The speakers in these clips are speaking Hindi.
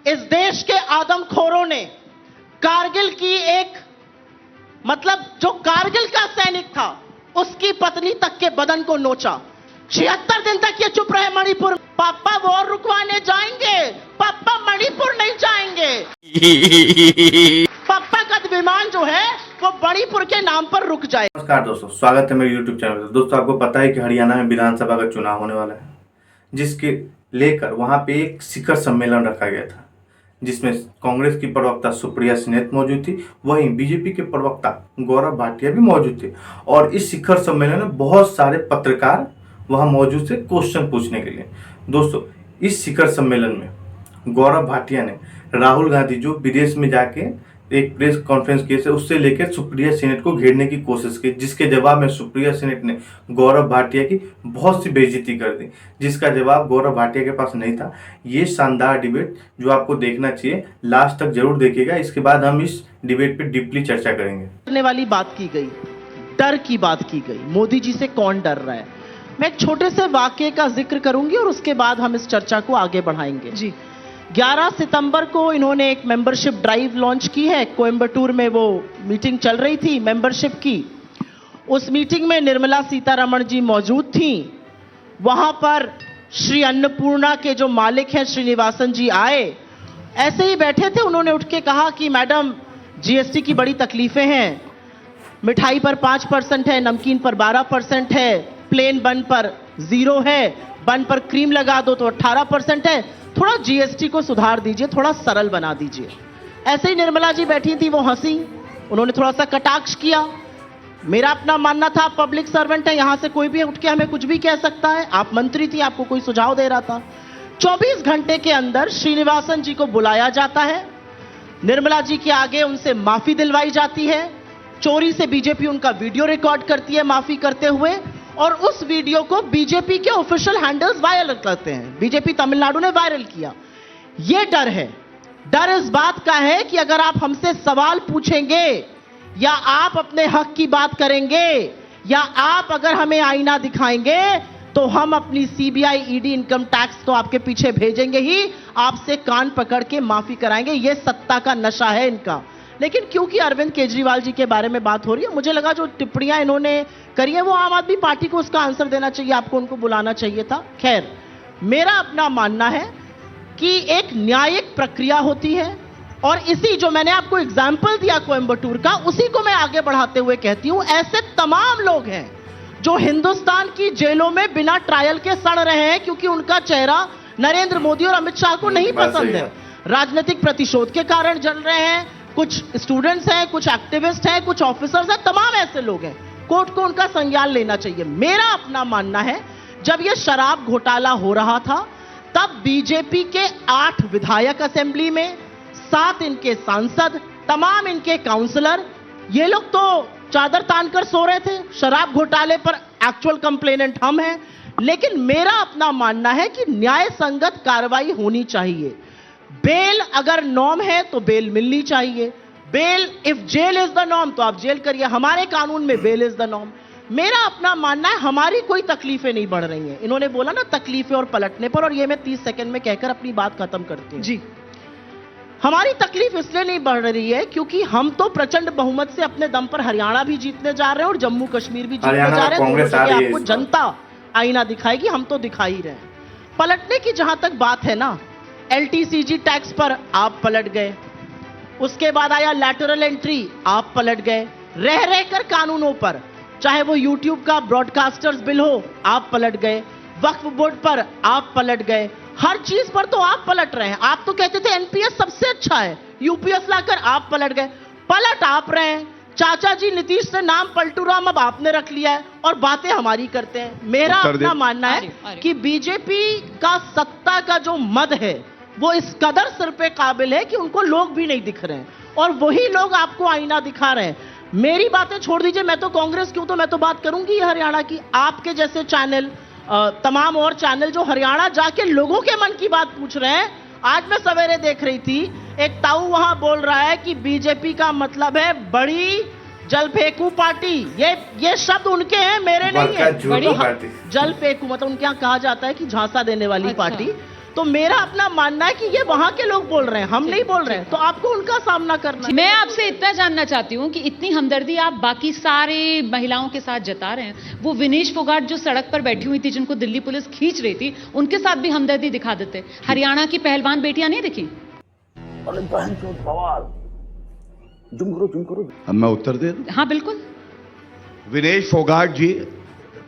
इस देश के आदमखोरों ने कारगिल की जो कारगिल का सैनिक था उसकी पत्नी तक के बदन को नोचा। 76 दिन तक ये चुप रहे मणिपुर। पापा वॉर रुकवाने जाएंगे, पापा मणिपुर नहीं जाएंगे। पापा का विमान जो है वो मणिपुर के नाम पर रुक जाए। नमस्कार दोस्तों, स्वागत है मेरे YouTube चैनल पर। दोस्तों, आपको पता है कि हरियाणा में विधानसभा का चुनाव होने वाला है, जिसके लेकर वहां पे एक शिखर सम्मेलन रखा गया था, जिसमें कांग्रेस की प्रवक्ता सुप्रिया सिनेत मौजूद थी, वहीं बीजेपी के प्रवक्ता गौरव भाटिया भी मौजूद थे। और इस शिखर सम्मेलन में बहुत सारे पत्रकार वहां मौजूद थे क्वेश्चन पूछने के लिए। दोस्तों, इस शिखर सम्मेलन में गौरव भाटिया ने राहुल गांधी जो विदेश में जाके एक प्रेस कॉन्फ्रेंस किए थे, उससे लेकर सुप्रिया सिनेट को घेरने की कोशिश की, जिसके जवाब में सुप्रिया सिनेट ने गौरव भाटिया की बहुत सी बेइज्जती कर दी, जिसका जवाब गौरव भाटिया के पास नहीं था। ये शानदार डिबेट जो आपको देखना चाहिए, लास्ट तक जरूर देखिएगा। इसके बाद हम इस डिबेट पे डीपली चर्चा करेंगे। करने वाली बात की गई, डर की बात की गई, मोदी जी से कौन डर रहा है। मैं एक छोटे से वाक्य का जिक्र करूंगी और उसके बाद हम इस चर्चा को आगे बढ़ाएंगे। जी, 11 सितंबर को इन्होंने एक मेंबरशिप ड्राइव लॉन्च की है। कोयंबटूर में वो मीटिंग चल रही थी मेंबरशिप की। उस मीटिंग में निर्मला सीतारमण जी मौजूद थी। वहां पर श्री अन्नपूर्णा के जो मालिक हैं श्रीनिवासन जी आए, ऐसे ही बैठे थे। उन्होंने उठ के कहा कि मैडम, जीएसटी की बड़ी तकलीफें हैं, मिठाई पर 5% है, नमकीन पर 12% है, प्लेन बन पर 0 है, बन पर क्रीम लगा दो तो 18% है, थोड़ा जीएसटी को सुधार दीजिए, थोड़ा सरल बना दीजिए। ऐसे ही निर्मला जी बैठी थी, वो हंसी, उन्होंने थोड़ा सा कटाक्ष किया। मेरा अपना मानना था, पब्लिक सर्वेंट है, यहां से कोई भी उठ के हमें कुछ भी कह सकता है। आप मंत्री थी, आपको कोई सुझाव दे रहा था। 24 घंटे के अंदर श्रीनिवासन जी को बुलाया जाता है, निर्मला जी के आगे उनसे माफी दिलवाई जाती है। चोरी से बीजेपी उनका वीडियो रिकॉर्ड करती है माफी करते हुए, और उस वीडियो को बीजेपी के ऑफिशियल हैंडल्स वायरल करते हैं। बीजेपी तमिलनाडु ने वायरल किया। यह डर है, डर इस बात का है कि अगर आप हमसे सवाल पूछेंगे या आप अपने हक की बात करेंगे या आप अगर हमें आईना दिखाएंगे तो हम अपनी सीबीआई, ईडी, इनकम टैक्स तो आपके पीछे भेजेंगे ही, आपसे कान पकड़ के माफी कराएंगे। यह सत्ता का नशा है इनका। लेकिन क्योंकि अरविंद केजरीवाल जी के बारे में बात हो रही है, मुझे लगा जो टिप्पणियां इन्होंने करी है वो आम आदमी पार्टी को उसका आंसर देना चाहिए, आपको उनको बुलाना चाहिए था। खैर, मेरा अपना मानना है कि एक न्यायिक प्रक्रिया होती है, और इसी जो मैंने आपको एग्जाम्पल दिया कोयंबटूर का, उसी को मैं आगे बढ़ाते हुए कहती हूं, ऐसे तमाम लोग हैं जो हिंदुस्तान की जेलों में बिना ट्रायल के सड़ रहे हैं क्योंकि उनका चेहरा नरेंद्र मोदी और अमित शाह को नहीं पसंद है। राजनीतिक प्रतिशोध के कारण जल रहे हैं, कुछ स्टूडेंट्स हैं, कुछ एक्टिविस्ट हैं, कुछ ऑफिसर्स हैं, तमाम ऐसे लोग हैं। कोर्ट को उनका संज्ञान लेना चाहिए। मेरा अपना मानना है, जब यह शराब घोटाला हो रहा था तब बीजेपी के 8 विधायक असेंबली में, 7 इनके सांसद, तमाम इनके काउंसलर, ये लोग तो चादर तान कर सो रहे थे। शराब घोटाले पर एक्चुअल कंप्लेनेंट हम हैं। लेकिन मेरा अपना मानना है कि न्याय संगत कार्रवाई होनी चाहिए। बेल अगर नॉर्म है तो बेल मिलनी चाहिए। Bail, if jail is the norm तो आप जेल करिए। हमारे कानून में बेल इज द नॉर्म। मेरा अपना मानना है, हमारी कोई तकलीफें नहीं बढ़ रही हैं। इन्होंने बोला ना तकलीफें और पलटने पर, और ये मैं 30 सेकंड में कहकर अपनी बात खत्म करती हूं। जी, हमारी तकलीफ इसलिए नहीं बढ़ रही है क्योंकि हम तो प्रचंड बहुमत से अपने दम पर हरियाणा भी जीतने जा रहे हैं और जम्मू कश्मीर भी जीतने जा रहे हैं। आपको जनता आईना दिखाएगी, हम तो दिखा ही रहे हैं। पलटने की जहां तक बात है ना, एलटीसीजी टैक्स पर आप पलट गए, उसके बाद आया लैटरल एंट्री, आप पलट गए। रह रहकर कानूनों पर, चाहे वो यूट्यूब का ब्रॉडकास्टर्स बिल हो, आप पलट गए। वक्फ बोर्ड पर आप पलट गए। हर चीज पर तो आप पलट रहे हैं। आप तो कहते थे एनपीएस सबसे अच्छा है, यूपीएस लाकर आप पलट गए। पलट आप रहे हैं। चाचा जी नीतीश से नाम पलटू राम अब आपने रख लिया है और बातें हमारी करते हैं। मेरा अपना मानना है कि बीजेपी का सत्ता का जो मद है वो इस कदर सिर पे काबिल है कि उनको लोग भी नहीं दिख रहे हैं, और वही लोग आपको आईना दिखा रहे हैं। मेरी बातें छोड़ दीजिए, मैं तो कांग्रेस की हूं तो मैं तो बात करूंगी हरियाणा की। आपके जैसे चैनल, तमाम और चैनल जो हरियाणा जाके लोगों के मन की बात पूछ रहे हैं। आज मैं सवेरे देख रही थी, एक ताऊ वहां बोल रहा है कि बीजेपी का मतलब है बड़ी जलफेंकू पार्टी। ये शब्द उनके हैं, मेरे नहीं है। बड़ी जलफेंकू मतलब उनके यहाँ कहा जाता है कि झांसा देने वाली पार्टी। तो मेरा अपना मानना है कि ये वहां के लोग बोल रहे हैं, हम नहीं बोल रहे हैं, तो आपको उनका सामना करना है। मैं आपसे इतना जानना चाहती हूँ कि इतनी हमदर्दी आप बाकी सारे महिलाओं के साथ जता रहे हैं, वो विनेश फोगाट जो सड़क पर बैठी हुई थी, जिनको दिल्ली पुलिस खींच रही थी, उनके साथ भी हमदर्दी दिखा देते। हरियाणा की पहलवान बेटियां नहीं दिखी? अब मैं उत्तर दे दूं? हाँ बिल्कुल। विनेश फोगाट जी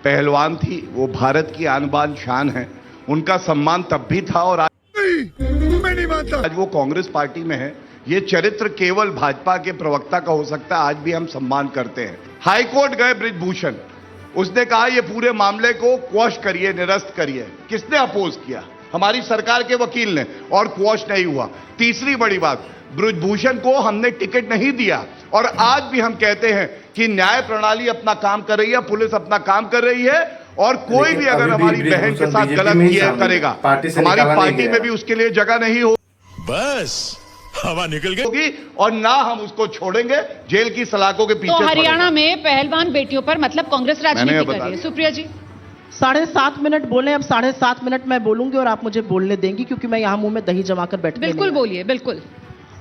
पहलवान थी, वो भारत की आन बान शान है, उनका सम्मान तब भी था और मैं नहीं मानता। आज वो कांग्रेस पार्टी में है। ये चरित्र केवल भाजपा के प्रवक्ता का हो सकता है, आज भी हम सम्मान करते हैं। हाईकोर्ट गए बृजभूषण, उसने कहा ये पूरे मामले को क्वॉश करिए, निरस्त करिए। किसने अपोज किया? हमारी सरकार के वकील ने, और क्वॉश नहीं हुआ। तीसरी बड़ी बात, बृजभूषण को हमने टिकट नहीं दिया, और आज भी हम कहते हैं कि न्याय प्रणाली अपना काम कर रही है, पुलिस अपना काम कर रही है, और कोई भी अगर हमारी बहन के साथ गलत किया करेगा, हमारी पार्टी में भी उसके लिए जगह नहीं हो, बस हवा निकल गई होगी, और ना हम उसको छोड़ेंगे जेल की सलाखों के पीछे। तो हरियाणा में पहलवान बेटियों पर मतलब कांग्रेस राजनीति कर रही है। सुप्रिया जी 7.5 मिनट बोले, अब 7.5 मिनट मैं बोलूंगी और आप मुझे बोलने देंगी, क्योंकि मैं यहाँ मुंह में दही जमा कर बैठ। बिल्कुल बोलिए, बिल्कुल।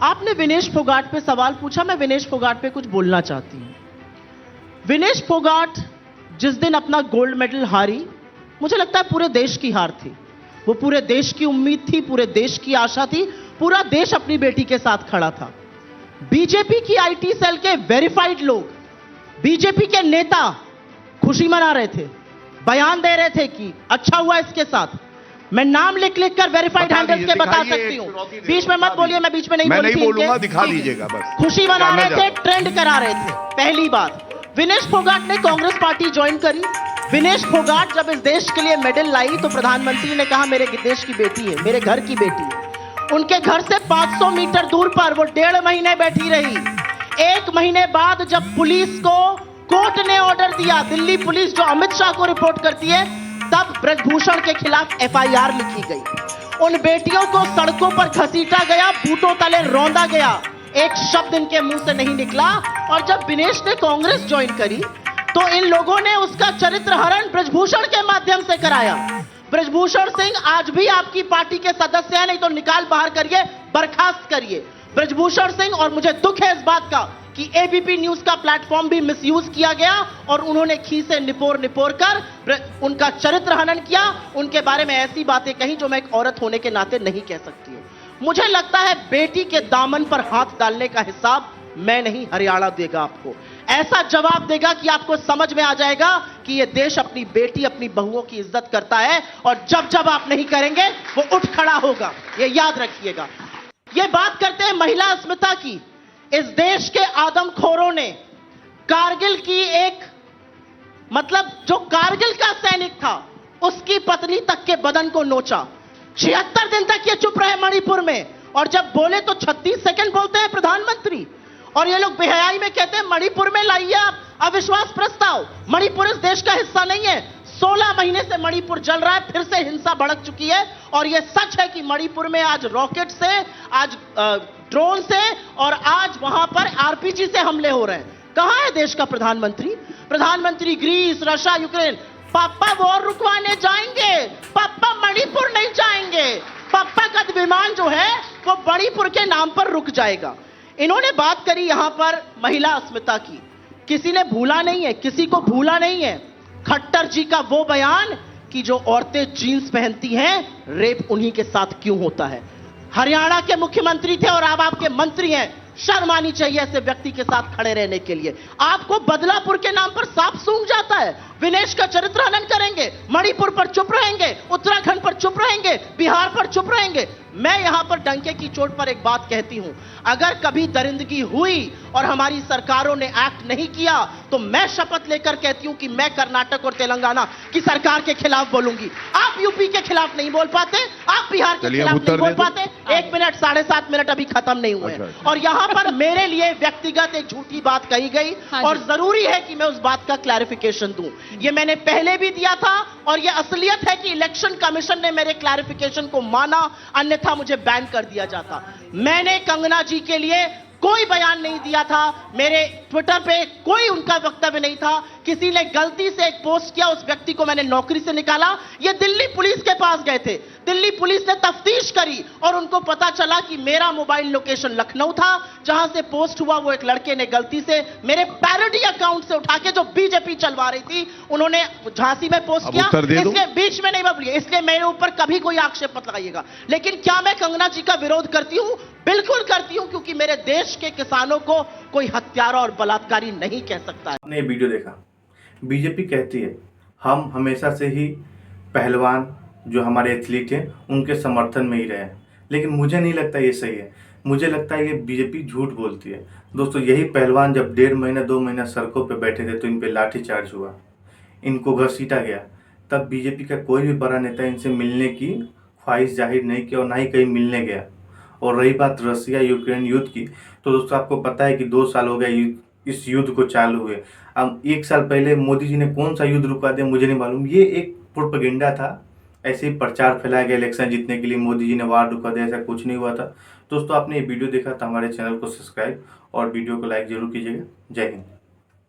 आपने विनेश फोगाट पे सवाल पूछा, मैं विनेश फोगाट पे कुछ बोलना चाहती हूँ। विनेश फोगाट जिस दिन अपना गोल्ड मेडल हारी, मुझे लगता है पूरे देश की हार थी, वो पूरे देश की उम्मीद थी, पूरे देश की आशा थी, पूरा देश अपनी बेटी के साथ खड़ा था। बीजेपी की आईटी सेल के वेरीफाइड लोग, बीजेपी के नेता खुशी मना रहे थे, बयान दे रहे थे कि अच्छा हुआ इसके साथ। मैं नाम लिख लिख कर वेरीफाइड हैंडल्स के बता सकती हूँ, बीच में मत बोलिए, मैं बीच में नहीं बोलती। मैं नहीं बोलूंगा, दिखा दीजिएगा बस। खुशी मना रहे थे, ट्रेंड करा रहे थे। पहली बात, विनेश फोगाट ने कांग्रेस पार्टी ज्वाइन करी। विनेश फोगाट जब इस देश के लिए मेडल लाई तो प्रधानमंत्री ने कहा मेरे देश की बेटी है, मेरे घर की बेटी है। उनके घर से 500 मीटर दूर पर वो 1.5 महीने बैठी रही। 1 महीने बाद जब पुलिस को कोर्ट ने ऑर्डर दिया, दिल्ली पुलिस जो अमित शाह को रिपोर्ट करती है, तब ब्रजभूषण के खिलाफ एफआईआर लिखी गई। उन बेटियों को सड़कों पर घसीटा गया, बूटों तले रौंदा गया, एक शब्द इनके मुंह से नहीं निकला। और जब विनेश ने कांग्रेस ज्वाइन करी तो इन लोगों ने उसका चरित्र हरण ब्रजभूषण के माध्यम से कराया। ब्रजभूषण सिंह आज भी आपकी पार्टी के सदस्य हैं, नहीं तो निकाल बाहर करिए, बर्खास्त करिए ब्रजभूषण सिंह। और मुझे दुख है इस बात का कि एबीपी न्यूज का प्लेटफॉर्म भी मिसयूज किया गया और उन्होंने खीसे निपोर निपोर कर उनका चरित्र हनन किया, उनके बारे में ऐसी बातें कही जो मैं एक औरत होने के नाते नहीं कह सकती हूं। मुझे लगता है बेटी के दामन पर हाथ डालने का हिसाब मैं नहीं, हरियाणा देगा आपको। ऐसा जवाब देगा कि आपको समझ में आ जाएगा कि यह देश अपनी बेटी, अपनी बहुओं की इज्जत करता है, और जब जब आप नहीं करेंगे वो उठ खड़ा होगा, ये याद रखिएगा। ये बात करते हैं महिला अस्मिता की। इस देश के आदमखोरों ने कारगिल की एक, मतलब जो कारगिल का सैनिक था, उसकी पत्नी तक के बदन को नोचा। 76 दिन तक ये चुप रहे मणिपुर में, और जब बोले तो 36 सेकंड बोलते हैं प्रधानमंत्री। और ये लोग बेहयाई में कहते हैं मणिपुर में लाइए आप अविश्वास प्रस्ताव। मणिपुर इस देश का हिस्सा नहीं है। 16 महीने से मणिपुर जल रहा है, फिर से हिंसा भड़क चुकी है। और यह सच है कि मणिपुर में आज रॉकेट से, आज ड्रोन से, और आज वहां पर आरपीजी से हमले हो रहे हैं। कहां है देश का प्रधानमंत्री? प्रधानमंत्री ग्रीस, रशिया, यूक्रेन, पापा वॉर रुकवाने जाएंगे, पापा मणिपुर नहीं जाएंगे। पापा का विमान जो है वो मणिपुर के नाम पर रुक जाएगा। इन्होंने बात करी यहां पर महिला अस्मिता की। किसी ने भूला नहीं है, किसी को भूला नहीं है खट्टर जी का वो बयान कि जो औरतें जीन्स पहनती हैं, रेप उन्हीं के साथ क्यों होता है। हरियाणा के मुख्यमंत्री थे और अब आपके मंत्री हैं। शर्म आनी चाहिए ऐसे व्यक्ति के साथ खड़े रहने के लिए। आपको बदलापुर के नाम पर सांप सूंघ जाता है। विनेश का चरित्र हनन करेंगे, मणिपुर पर चुप रहेंगे, उत्तराखंड पर चुप रहेंगे, बिहार पर चुप रहेंगे। मैं यहां पर डंके की चोट पर एक बात कहती हूं, अगर कभी दरिंदगी हुई और हमारी सरकारों ने एक्ट नहीं किया तो मैं शपथ लेकर कहती हूं कि मैं कर्नाटक और तेलंगाना की सरकार के खिलाफ बोलूंगी। आप यूपी के खिलाफ नहीं बोल पाते, आप बिहार के खिलाफ नहीं बोल पाते। 1 मिनट 7.5 मिनट अभी खत्म नहीं हुए हैं। और यहां पर मेरे लिए व्यक्तिगत एक झूठी बात कही गई और जरूरी है कि मैं उस बात का क्लैरिफिकेशन दूं। ये मैंने पहले भी दिया था और ये असलियत है कि इलेक्शन कमीशन ने मेरे क्लैरिफिकेशन को माना, अन्यथा मुझे बैन कर दिया जाता। मैंने कंगना जी के लिए कोई बयान नहीं दिया था, मेरे ट्विटर पे कोई उनका वक्तव्य नहीं था। किसी ने गलती से एक पोस्ट किया, उस व्यक्ति को मैंने नौकरी से निकाला। ये दिल्ली पुलिस के पास गए थे, दिल्ली पुलिस ने तफ्तीश करी और उनको पता चला कि मेरा मोबाइल लोकेशन लखनऊ था, जहां से पोस्ट हुआ वो एक लड़के ने गलती से मेरे पैरोडी अकाउंट से उठा के, जो बीजेपी चलवा रही थी, उन्होंने झांसी में पोस्ट किया। इसलिए बीच में नहीं बोलिए, इसलिए मेरे ऊपर कभी कोई आक्षेप मत लगाइएगा। लेकिन क्या मैं कंगना जी का विरोध करती हूं? बिल्कुल करती हूं, क्योंकि मेरे देश के किसानों को कोई हत्यारा और बलात्कारी नहीं कह सकता है। आपने ये वीडियो देखा, बीजेपी कहती है हम हमेशा से ही पहलवान जो हमारे एथलीट हैं उनके समर्थन में ही रहे हैं, लेकिन मुझे नहीं लगता ये सही है। मुझे लगता है ये बीजेपी झूठ बोलती है। दोस्तों, यही पहलवान जब 1.5 महीना 2 महीना सड़कों पे बैठे थे तो इन पे लाठीचार्ज हुआ, इनको घसीटा गया, तब बीजेपी का कोई भी बड़ा नेता इनसे मिलने की ख्वाहिश जाहिर नहीं की और ना ही कहीं मिलने गया। और रही बात रसिया यूक्रेन युद्ध की, तो दोस्तों आपको पता है कि 2 साल हो गए इस युद्ध को चालू हुए। अब 1 साल पहले मोदी जी ने कौन सा युद्ध रुका दिया मुझे नहीं मालूम, ये एक प्रोपेगेंडा था, ऐसे ही प्रचार फैलाया गया इलेक्शन जीतने के लिए, मोदी जी ने वार रुका दिया, ऐसा कुछ नहीं हुआ था। दोस्तों, आपने ये वीडियो देखा तो हमारे चैनल को सब्सक्राइब और वीडियो को लाइक जरूर कीजिएगा। जय हिंद।